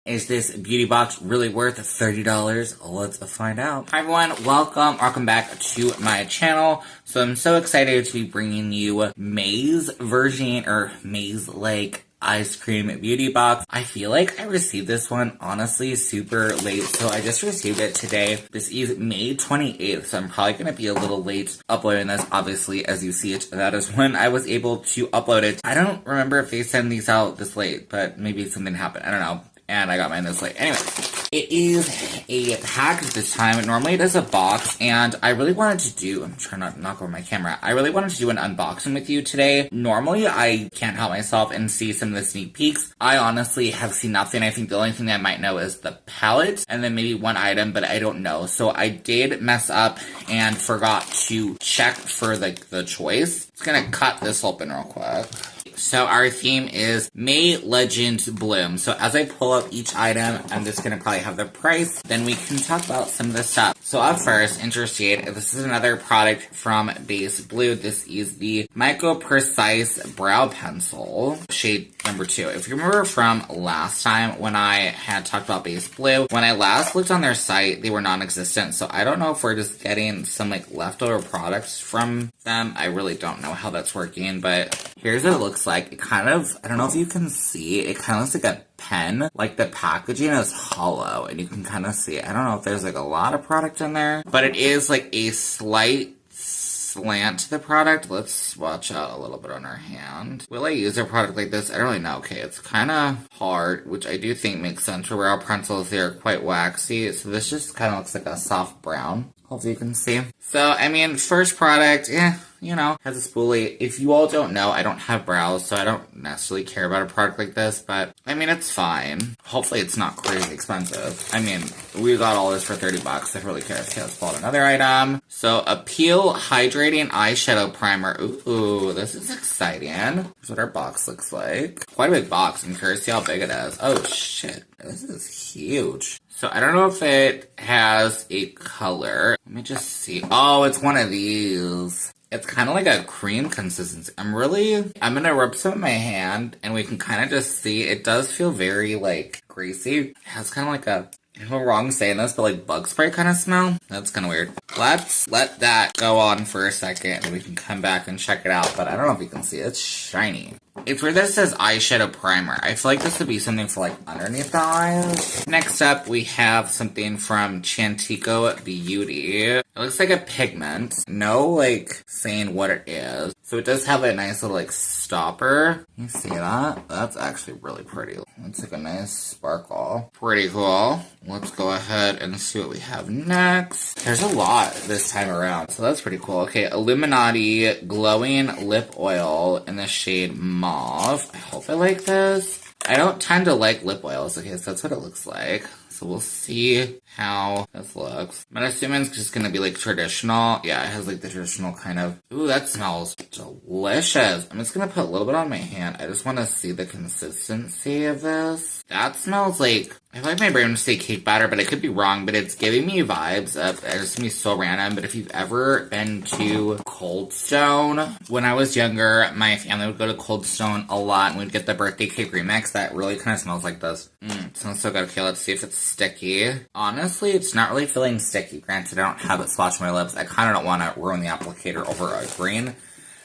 Is this beauty box really worth $30? Let's find out. Hi everyone, welcome back to my channel. So I'm so excited to be bringing you May's version, or May's like Ice Cream Beauty Box. I feel like I received this one honestly super late, so I just received it today. This is May 28th, so I'm probably going to be a little late uploading this. Obviously, as you see it, that is when I was able to upload it. I don't remember if they send these out this late, but maybe something happened. I don't know. And I got mine this late. Anyway, it is a package this time. Normally it is a box, and I really wanted to do, I'm trying not to knock over my camera. I really wanted to do an unboxing with you today. Normally I can't help myself and see some of the sneak peeks. I honestly have seen nothing. I think the only thing that I might know is the palette, and then maybe one item, but I don't know. So I did mess up and forgot to check for the choice. Just gonna cut this open real quick. So our theme is May Legend Bloom. So as I pull up each item, I'm just going to probably have the price. Then we can talk about some of the stuff. So up first, interested, this is another product from Base Blue. This is the Micro Precise Brow Pencil, shade number 2. If you remember from last time when I had talked about Base Blue, when I last looked on their site, they were non-existent. So I don't know if we're just getting some like leftover products from them. I really don't know how that's working, but here's what it looks like. It kind of, I don't know if you can see, it kind of looks like a pen. Like the packaging is hollow and you can kind of see it. I don't know if there's like a lot of product in there, but it is like a slight slant to the product. Let's swatch out a little bit on our hand. Will I use a product like this? I don't really know. Okay, it's kind of hard, which I do think makes sense for brow pencils. They're quite waxy, so this just kind of looks like a soft brown. Hopefully you can see. So, I mean, first product, you know, has a spoolie. If you all don't know, I don't have brows, so I don't necessarily care about a product like this, but, I mean, it's fine. Hopefully it's not crazy expensive. I mean, we got all this for 30 bucks. I really care. Okay, let's pull out another item. So, a Peel Hydrating Eyeshadow Primer. Ooh, this is exciting. Here's what our box looks like. Quite a big box. I'm curious to see how big it is. Oh, shit. This is huge. So I don't know if it has a color. Let me just see. Oh, it's one of these. It's kind of like a cream consistency. I'm gonna rub some in my hand and we can kind of just see. It does feel very like greasy. It has kind of like a, I'm wrong saying this, but like bug spray kind of smell. That's kind of weird. Let's let that go on for a second and we can come back and check it out. But I don't know if you can see. It's shiny. It's where this says eyeshadow primer. I feel like this would be something for like underneath the eyes. Next up, we have something from Chantico Beauty. It looks like a pigment. No like saying what it is. So it does have a nice little like stopper. You see that? That's actually really pretty. It's like a nice sparkle. Pretty cool. Let's go ahead and see what we have next. There's a lot this time around, so that's pretty cool. Okay, Illuminati Glowing Lip Oil in the shade Mauve. I hope I like this. I don't tend to like lip oils. Okay, so that's what it looks like. So we'll see how this looks. I'm assuming it's just gonna be like traditional. Yeah, it has like the traditional kind of, ooh, that smells delicious. I'm just gonna put a little bit on my hand. I just wanna see the consistency of this. That smells like, I feel like my brain would say cake batter, but I could be wrong, but it's giving me vibes of, it's gonna be so random, but if you've ever been to Cold Stone, when I was younger, my family would go to Cold Stone a lot, and we'd get the birthday cake remix that really kind of smells like this. It smells so good. Okay, let's see if it's sticky. Honestly, it's not really feeling sticky. Granted, I don't have it swatched on my lips. I kind of don't want to ruin the applicator over a green.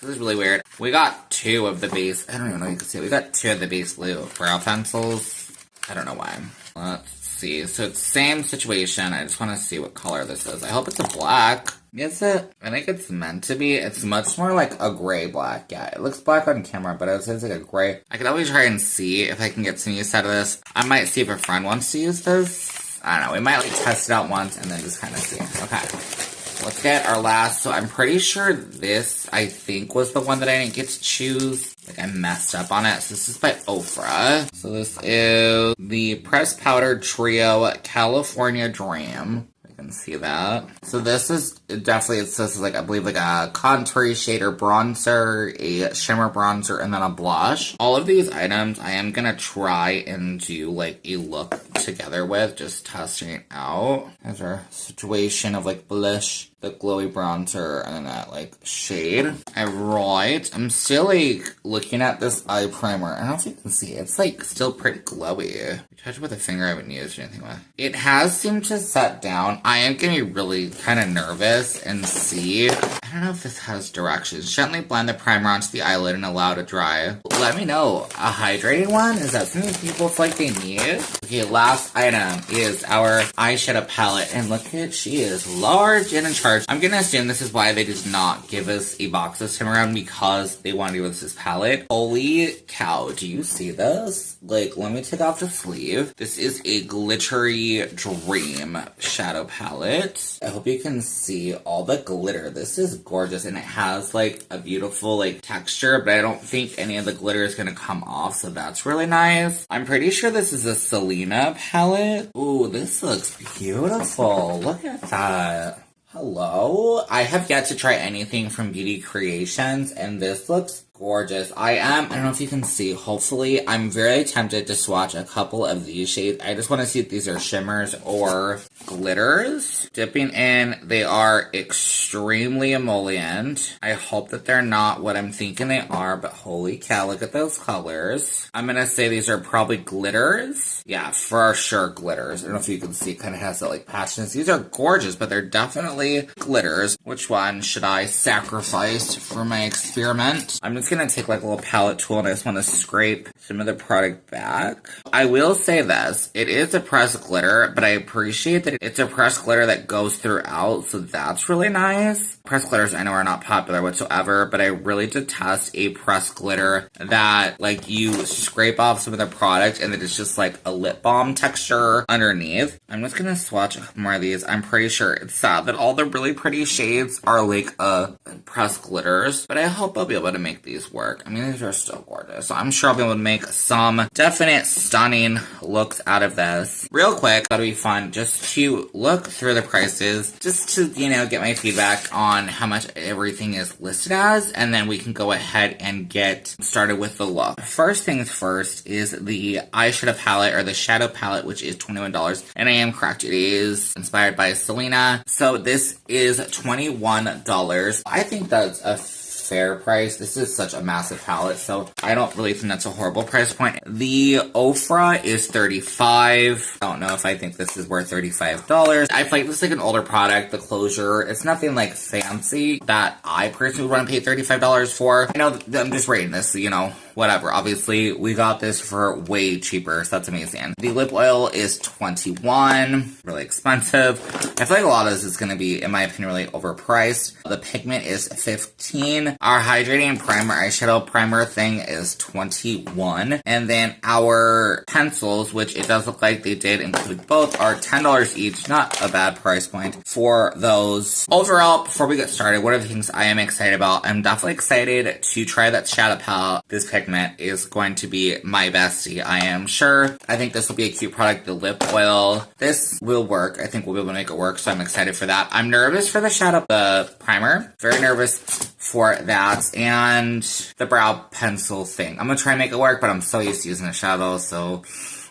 This is really weird. We got 2 of the base, I don't even know if you can see it. We got 2 of the Base Blue brow pencils. I don't know why. Let's see. So it's same situation. I just want to see what color this is. I hope it's a black. Is it? I think it's meant to be. It's much more like a gray black. Yeah, it looks black on camera, but it says like a gray. I could always try and see if I can get some use out of this. I might see if a friend wants to use this. I don't know. We might like test it out once and then just kind of see. Okay. Let's get our last. So I'm pretty sure this, I think, was the one that I didn't get to choose. Like, I messed up on it. So this is by Ofra. So this is the Pressed Powder Trio California Dream. You can see that. So this is definitely, it says like, I believe like a contour shader bronzer, a shimmer bronzer, and then a blush. All of these items, I am gonna try and do like a look together with, just testing it out. There's our situation of like blush, the glowy bronzer, and then that like shade. Alright, I'm still like looking at this eye primer. I don't know if you can see, it's like still pretty glowy. Touch with a finger I haven't used or anything with. It has seemed to set down. I am gonna be really kind of nervous and see. I don't know if this has directions. Gently blend the primer onto the eyelid and allow it to dry. Let me know. A hydrated one? Is that something people feel like they need? Okay, last item is our eyeshadow palette. And look at, she is large and in charge. I'm gonna assume this is why they did not give us a box this time around, because they wanted to give us this palette. Holy cow, do you see this? Like, let me take off the sleeve. This is a glittery dream shadow palette. I hope you can see all the glitter. This is gorgeous, and it has like a beautiful like texture, but I don't think any of the glitter is gonna come off, so that's really nice. I'm pretty sure this is a Selena palette. Ooh, this looks beautiful. Look at that. Hello? I have yet to try anything from Beauty Creations, and this looks gorgeous. I don't know if you can see, hopefully. I'm very tempted to swatch a couple of these shades. I just want to see if these are shimmers or glitters. Dipping in, they are extremely emollient. I hope that they're not what I'm thinking they are, but holy cow, look at those colors. I'm gonna say these are probably glitters. Yeah, for sure glitters. I don't know if you can see, it kind of has that like patchiness. These are gorgeous, but they're definitely glitters. Which one should I sacrifice for my experiment? I'm just gonna take like a little palette tool and I just want to scrape some of the product back. I will say this, it is a pressed glitter, but I appreciate that it's a pressed glitter that goes throughout, so that's really nice. Pressed glitters I know are not popular whatsoever, but I really detest a pressed glitter that like you scrape off some of the product and then it's just like a lip balm texture underneath. I'm just gonna swatch a couple more of these. I'm pretty sure it's sad that all the really pretty shades are like pressed glitters, but I hope I'll be able to make these work. I mean, these are still gorgeous, so I'm sure I'll be able to make some definite stunning looks out of this. Real quick, that'll be fun just to look through the prices, just to, you know, get my feedback on how much everything is listed as, and then we can go ahead and get started with the look. First things first is the eyeshadow palette, or the shadow palette, which is $21, and I am correct, it is inspired by Selena, so this is $21. I think that's a fair price. This is such a massive palette, so I don't really think that's a horrible price point. The Ofra is $35. I don't know if I think this is worth $35. I feel like this is like an older product. The closure, it's nothing like fancy that I personally would want to pay $35 for. I know I'm just rating this, you know, whatever. Obviously, we got this for way cheaper, so that's amazing. The lip oil is $21. Really expensive. I feel like a lot of this is going to be, in my opinion, really overpriced. The pigment is $15. Our hydrating primer, eyeshadow primer thing is $21. And then our pencils, which it does look like they did include both, are $10 each. Not a bad price point for those. Overall, before we get started, what are the things I am excited about? I'm definitely excited to try that shadow palette. This pigment is going to be my bestie, I am sure. I think this will be a cute product. The lip oil, this will work. I think we'll be able to make it work, so I'm excited for that. I'm nervous for the primer. Very nervous for that. And the brow pencil thing. I'm gonna try and make it work, but I'm so used to using a shadow, so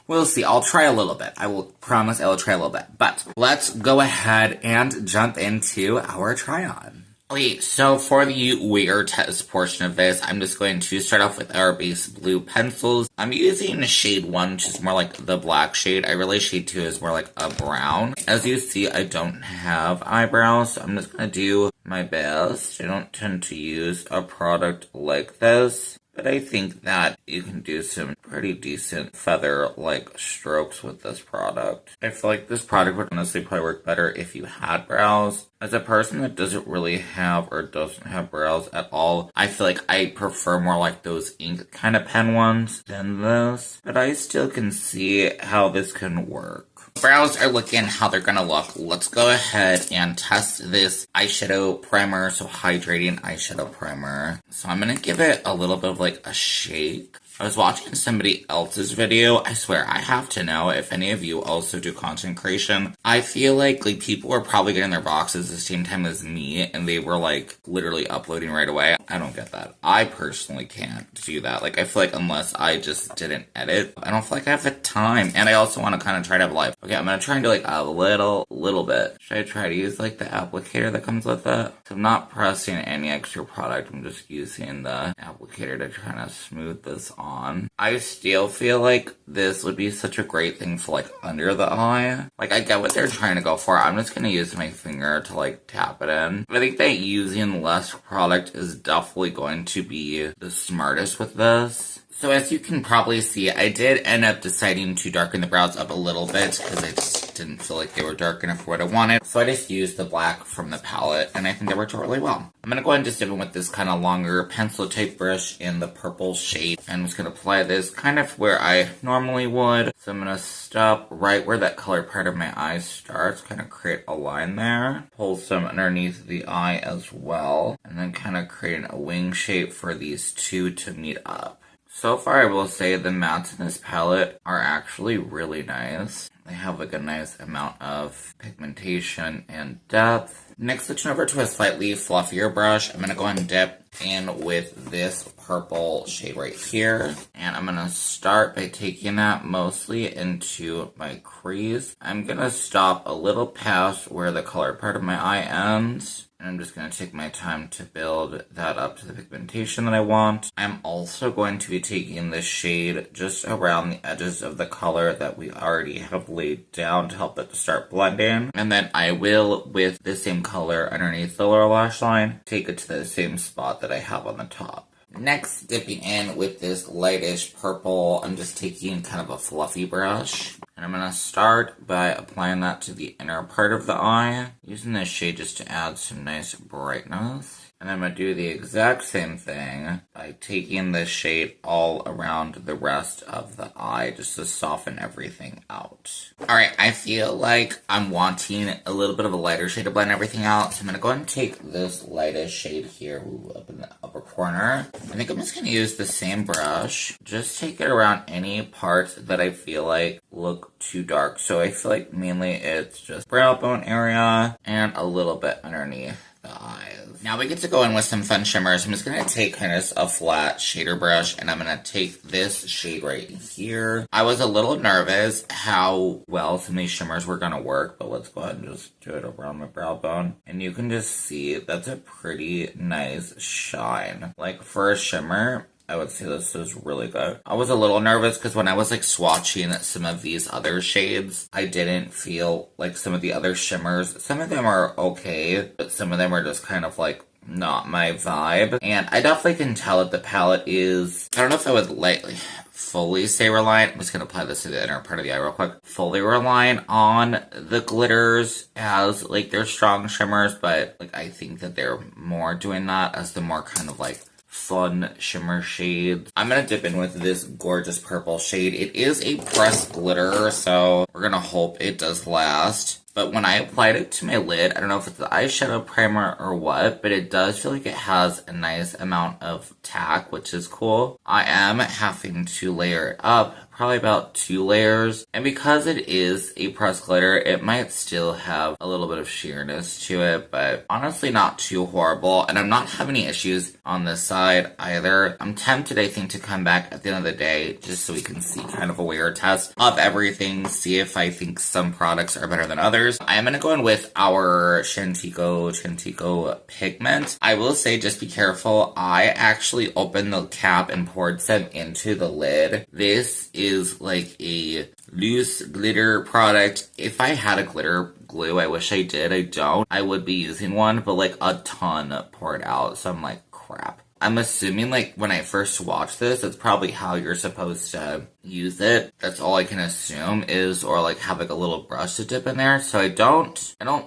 we'll see. I'll try a little bit. I will promise I will try a little bit. But let's go ahead and jump into our try-on. Okay, so for the wear test portion of this, I'm just going to start off with our base blue pencils. I'm using shade 1, which is more like the black shade. I really shade 2 is more like a brown. As you see, I don't have eyebrows, so I'm just going to do my best. I don't tend to use a product like this, but I think that you can do some pretty decent feather-like strokes with this product. I feel like this product would honestly probably work better if you had brows. As a person that doesn't really have or doesn't have brows at all, I feel like I prefer more like those ink kind of pen ones than this. But I still can see how this can work. Brows are looking how they're gonna look. Let's go ahead and test this eyeshadow primer, so hydrating eyeshadow primer. So I'm gonna give it a little bit of like a shake. I was watching somebody else's video. I swear, I have to know if any of you also do content creation. I feel like people were probably getting their boxes the same time as me, and they were like literally uploading right away. I don't get that. I personally can't do that. Like, I feel like unless I just didn't edit, I don't feel like I have the time. And I also want to kind of try to have life. Okay, I'm gonna try and do like a little bit. Should I try to use like the applicator that comes with it? So I'm not pressing any extra product. I'm just using the applicator to kind of smooth this on. I still feel like this would be such a great thing for like under the eye. Like, I get what they're trying to go for. I'm just gonna use my finger to like tap it in. I think that using less product is definitely going to be the smartest with this. So as you can probably see, I did end up deciding to darken the brows up a little bit because I just didn't feel like they were dark enough for what I wanted. So I just used the black from the palette, and I think they worked out really well. I'm going to go ahead and just dip in with this kind of longer pencil type brush in the purple shade. And I'm just going to apply this kind of where I normally would. So I'm going to stop right where that color part of my eye starts, kind of create a line there. Pull some underneath the eye as well. And then kind of create a wing shape for these two to meet up. So far, I will say the mattes in this palette are actually really nice. They have like a nice amount of pigmentation and depth. Next, switching over to a slightly fluffier brush, I'm going to go ahead and dip in with this purple shade right here. And I'm going to start by taking that mostly into my crease. I'm going to stop a little past where the color part of my eye ends. And I'm just going to take my time to build that up to the pigmentation that I want. I'm also going to be taking this shade just around the edges of the color that we already have laid down to help it to start blending. And then I will, with the same color underneath the lower lash line, take it to the same spot that I have on the top. Next, dipping in with this lightish purple, I'm just taking kind of a fluffy brush. And I'm going to start by applying that to the inner part of the eye, using this shade just to add some nice brightness. And I'm going to do the exact same thing by taking this shade all around the rest of the eye just to soften everything out. Alright, I feel like I'm wanting a little bit of a lighter shade to blend everything out. So I'm going to go ahead and take this lightest shade here up in the upper corner. I think I'm just going to use the same brush. Just take it around any parts that I feel like look too dark. So I feel like mainly it's just brow bone area and a little bit underneath the eyes. Now we get to go in with some fun shimmers. I'm just going to take kind of a flat shader brush, and I'm going to take this shade right here. I was a little nervous how well some of these shimmers were going to work, but let's go ahead and just do it around my brow bone. And you can just see that's a pretty nice shine. Like, for a shimmer, I would say this is really good. I was a little nervous because when I was like swatching some of these other shades, I didn't feel like some of the other shimmers. Some of them are okay, but some of them are just kind of like not my vibe. And I definitely can tell that the palette is, I don't know if I would lightly fully say reliant. I'm just going to apply this to the inner part of the eye real quick. Fully reliant on the glitters as like their strong shimmers, but like I think that they're more doing that as the more kind of like fun shimmer shades. I'm going to dip in with this gorgeous purple shade. It is a pressed glitter, so we're going to hope it does last. But when I applied it to my lid, I don't know if it's the eyeshadow primer or what, but it does feel like it has a nice amount of tack, which is cool. I am having to layer it up, probably about 2 layers. And because it is a pressed glitter, it might still have a little bit of sheerness to it, but honestly not too horrible. And I'm not having any issues on this side either. I'm tempted, I think, to come back at the end of the day just so we can see kind of a wear test of everything, see if I think some products are better than others. I am going to go in with our Chantico pigment. I will say just be careful. I actually opened the cap and poured some into the lid. This is like a loose glitter product. If I had a glitter glue, I wish I did. I don't. I would be using one, but like a ton poured out. So I'm like, crap. I'm assuming, like, when I first watched this, that's probably how you're supposed to use it. That's all I can assume is, or, like, have, like, a little brush to dip in there. So I don't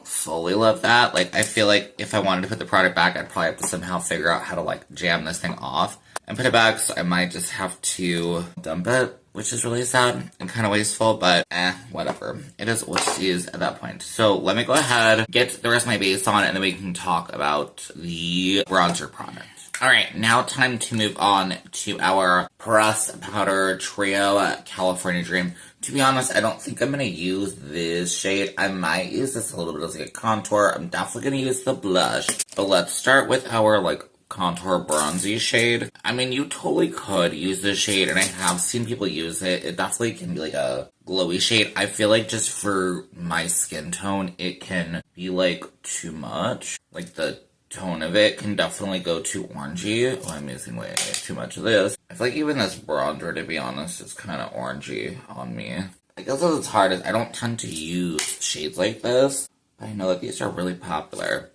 fully love that. Like, I feel like if I wanted to put the product back, I'd probably have to somehow figure out how to, like, jam this thing off and put it back. So I might just have to dump it, which is really sad and kind of wasteful, but whatever. It is what it is at that point. So let me go ahead, get the rest of my base on, and then we can talk about the bronzer product. Alright, now time to move on to our Pressed Powder Trio California Dream. To be honest, I don't think I'm going to use this shade. I might use this a little bit as like a contour. I'm definitely going to use the blush. But let's start with our like contour bronzy shade. I mean, you totally could use this shade, and I have seen people use it. It definitely can be like a glowy shade. I feel like just for my skin tone, it can be like too much. Like the tone of it can definitely go too orangey. Oh, I'm using way too much of this. I feel like even this bronzer, to be honest, is kind of orangey on me. I guess what's hard is I don't tend to use shades like this, but I know that these are really popular.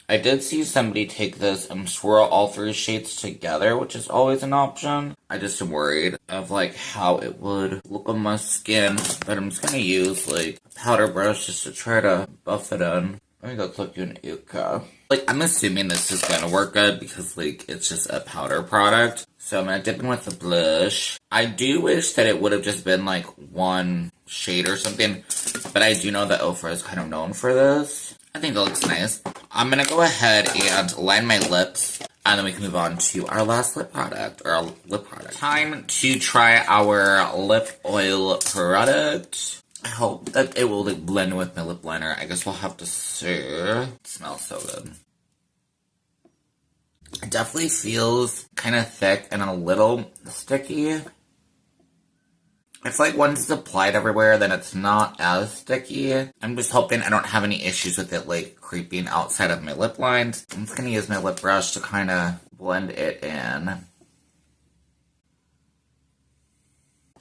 I did see somebody take this and swirl all three shades together, which is always an option. I just am worried of like how it would look on my skin, but I'm just gonna use like a powder brush just to try to buff it in. Let me go click you an Uka. Like, I'm assuming this is gonna work good because, like, it's just a powder product. So I'm gonna dip in with the blush. I do wish that it would have just been, like, one shade or something. But I do know that Ofra is kind of known for this. I think it looks nice. I'm gonna go ahead and line my lips. And then we can move on to our last lip product, or our lip product. Time to try our lip oil product. I hope that it will like blend with my lip liner. I guess we'll have to see. It smells so good. It definitely feels kind of thick and a little sticky. I feel like once it's applied everywhere, then it's not as sticky. I'm just hoping I don't have any issues with it like creeping outside of my lip lines. I'm just gonna use my lip brush to kind of blend it in.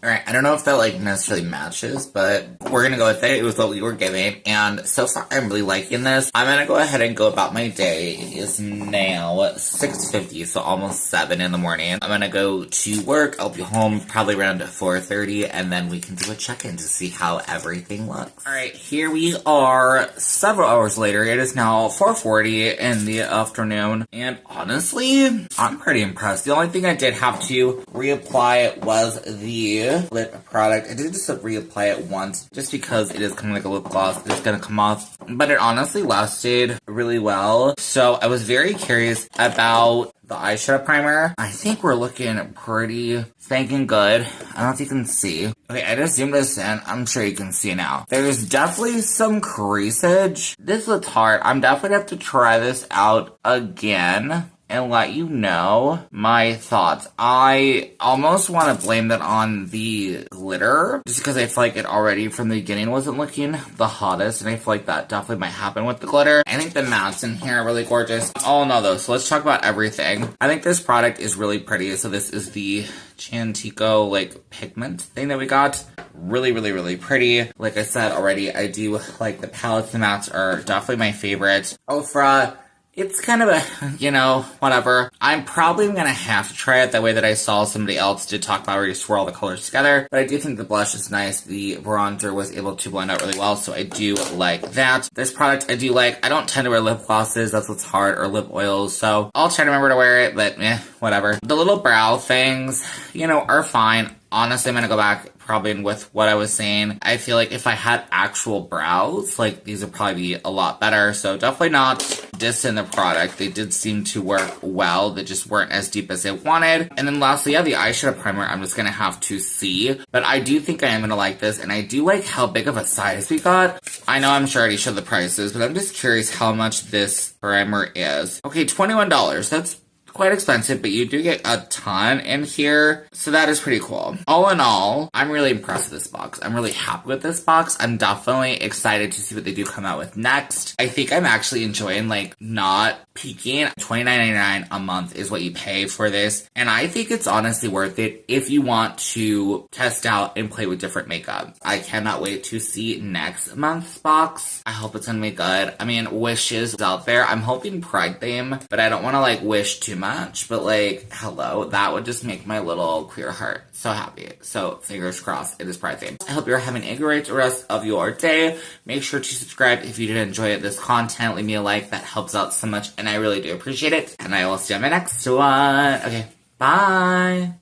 Alright, I don't know if that, like, necessarily matches, but we're gonna go with it. It was what we were giving, and so far I'm really liking this. I'm gonna go ahead and go about my day. It is now 6:50, so almost 7 in the morning. I'm gonna go to work. I'll be home probably around 4:30, and then we can do a check-in to see how everything looks. Alright, here we are several hours later. It is now 4:40 in the afternoon, and honestly, I'm pretty impressed. The only thing I did have to reapply was the lip product. I did just reapply it once just because it is kind of like a lip gloss. It's gonna come off, but it honestly lasted really well. So I was very curious about the eyeshadow primer. I think we're looking pretty stinking good. I don't know if you can see. Okay, I just zoomed this in. I'm sure you can see now. There's definitely some creasage. This looks hard. I'm definitely gonna have to try this out again and let you know my thoughts. I almost want to blame that on the glitter, just because I feel like it already from the beginning wasn't looking the hottest, and I feel like that definitely might happen with the glitter. I think the mattes in here are really gorgeous. Oh no though, so let's talk about everything. I think this product is really pretty. So this is the Chantico like pigment thing that we got. Really, really, really pretty. Like I said already, I do like the palettes. The mattes are definitely my favorite. Ofra, it's kind of a, you know, whatever. I'm probably gonna have to try it that way that I saw somebody else did talk about where you swirl the colors together. But I do think the blush is nice. The bronzer was able to blend out really well, so I do like that. This product I do like. I don't tend to wear lip glosses, that's what's hard, or lip oils, so I'll try to remember to wear it, but whatever. The little brow things, you know, are fine. Honestly, I'm gonna go back probably with what I was saying. I feel like if I had actual brows, like these would probably be a lot better. So definitely not dissing the product. They did seem to work well. They just weren't as deep as I wanted. And then lastly, the eyeshadow primer, I'm just gonna have to see. But I do think I am gonna like this, and I do like how big of a size we got. I know I'm sure I already showed the prices, but I'm just curious how much this primer is. Okay, $21. That's quite expensive, but you do get a ton in here, so that is pretty cool. All in all, I'm really impressed with this box. I'm really happy with this box. I'm definitely excited to see what they do come out with next. I think I'm actually enjoying, like, not peaking. $29.99 a month is what you pay for this, and I think it's honestly worth it if you want to test out and play with different makeup. I cannot wait to see next month's box. I hope it's gonna be good. I mean, wishes out there. I'm hoping Pride theme, but I don't want to, like, wish too much, but like, hello, that would just make my little queer heart so happy. So fingers crossed, it is Pride theme. I hope you're having a great rest of your day. Make sure to subscribe if you did enjoy this content. Leave me a like, that helps out so much, and I really do appreciate it. And I will see you on my next one. Okay, bye.